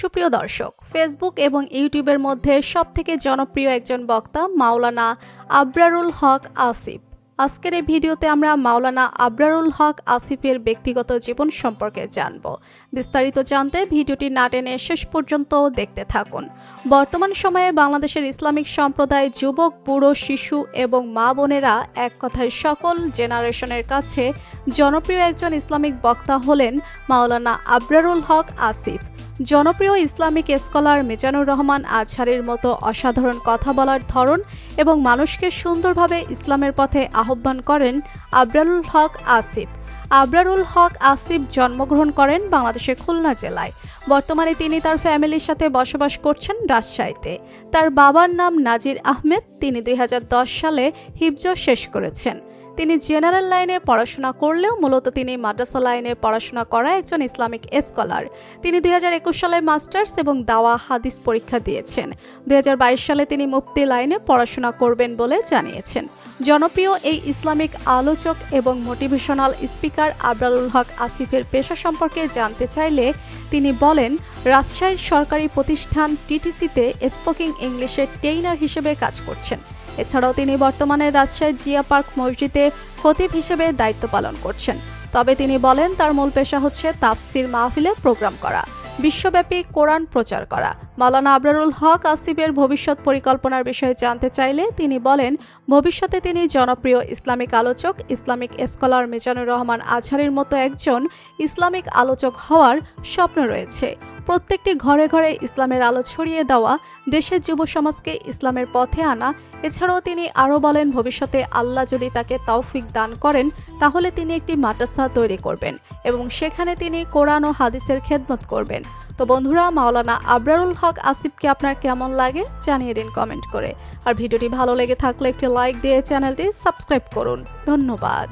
সুপ্রিয় দর্শক, ফেসবুক এবং ইউটিউবের মধ্যে সবথেকে জনপ্রিয় একজন বক্তা মাওলানা আবরারুল হক আসিফ। আজকের এই ভিডিওতে আমরা মাওলানা আবরারুল হক আসিফের ব্যক্তিগত জীবন সম্পর্কে জানব। বিস্তারিত জানতে ভিডিওটি না টেনে শেষ পর্যন্ত দেখতে থাকুন। বর্তমান সময়ে বাংলাদেশের ইসলামিক সম্প্রদায় যুবক, বুড়ো, শিশু এবং মা বোনেরা এক কথায় সকল জেনারেশনের কাছে জনপ্রিয় একজন ইসলামিক বক্তা হলেন মাওলানা আবরারুল হক আসিফ। জনপ্রিয় ইসলামিক স্কলার মিজানুর রহমান আজহারের মতো অসাধারণ কথা বলার ধরন এবং মানুষকে সুন্দরভাবে ইসলামের পথে আহ্বান করেন আবরারুল হক আসিফ। আবরারুল হক আসিফ জন্মগ্রহণ করেন বাংলাদেশের খুলনা জেলায়। বর্তমানে তিনি তার ফ্যামিলির সাথে বসবাস করছেন রাজশাহীতে। তার বাবার নাম নাজির আহমেদ। তিনি 2010 সালে হিফজ শেষ করেছেন। তিনি জেনারেল লাইনে পড়াশোনা করলেও মূলত তিনি মাদ্রাসা লাইনে পড়াশোনা করা একজন ইসলামিক স্কলার। তিনি 2021 সালে মাস্টার্স এবং দাওয়া হাদিস পরীক্ষা দিয়েছেন। 2022 সালে তিনি মুফতি লাইনে পড়াশোনা করবেন বলে জানিয়েছেন। জনপ্রিয় এই ইসলামিক আলোচক এবং মোটিভেশনাল স্পিকার আবরারুল হক আসিফের পেশা সম্পর্কে জানতে চাইলে তিনি বলেন, রাজশাহীর সরকারি প্রতিষ্ঠান টিটিসিতে স্পোকিং ইংলিশের ট্রেইনার হিসেবে কাজ করছেন। এছাড়াও তিনি বর্তমানে রাজশাহীর জিয়া পার্ক মসজিদে খতিব হিসেবে দায়িত্ব পালন করছেন। তবে তিনি বলেন তার মূল পেশা হচ্ছে তাফসির মাহফিলে প্রোগ্রাম করা, বিশ্বব্যাপী কোরআন প্রচার করা। মাওলানা আবরারুল হক আসিফের ভবিষ্যৎ পরিকল্পনার বিষয়ে জানতে চাইলে তিনি বলেন, ভবিষ্যতে তিনি জনপ্রিয় ইসলামিক আলোচক, ইসলামিক স্কলার মিজানুর রহমান আজহারের মতো একজন ইসলামিক আলোচক হওয়ার স্বপ্ন রয়েছে। প্রত্যেকটি ঘরে ঘরে ইসলামের আলো ছড়িয়ে দেওয়া, দেশের যুব সমাজকে ইসলামের পথে আনা। এছাড়াও তিনি আরও বলেন, ভবিষ্যতে আল্লাহ যদি তাকে তৌফিক দান করেন তাহলে তিনি একটি মাদ্রাসা তৈরি করবেন এবং সেখানে তিনি কোরআন ও হাদিসের খেদমত করবেন। তো বন্ধুরা, মাওলানা আবরারুল হক আসিফকে আপনার কেমন লাগে জানিয়ে দিন কমেন্ট করে। আর ভিডিওটি ভালো লেগে থাকলে একটি লাইক দিয়ে চ্যানেলটি সাবস্ক্রাইব করুন। ধন্যবাদ।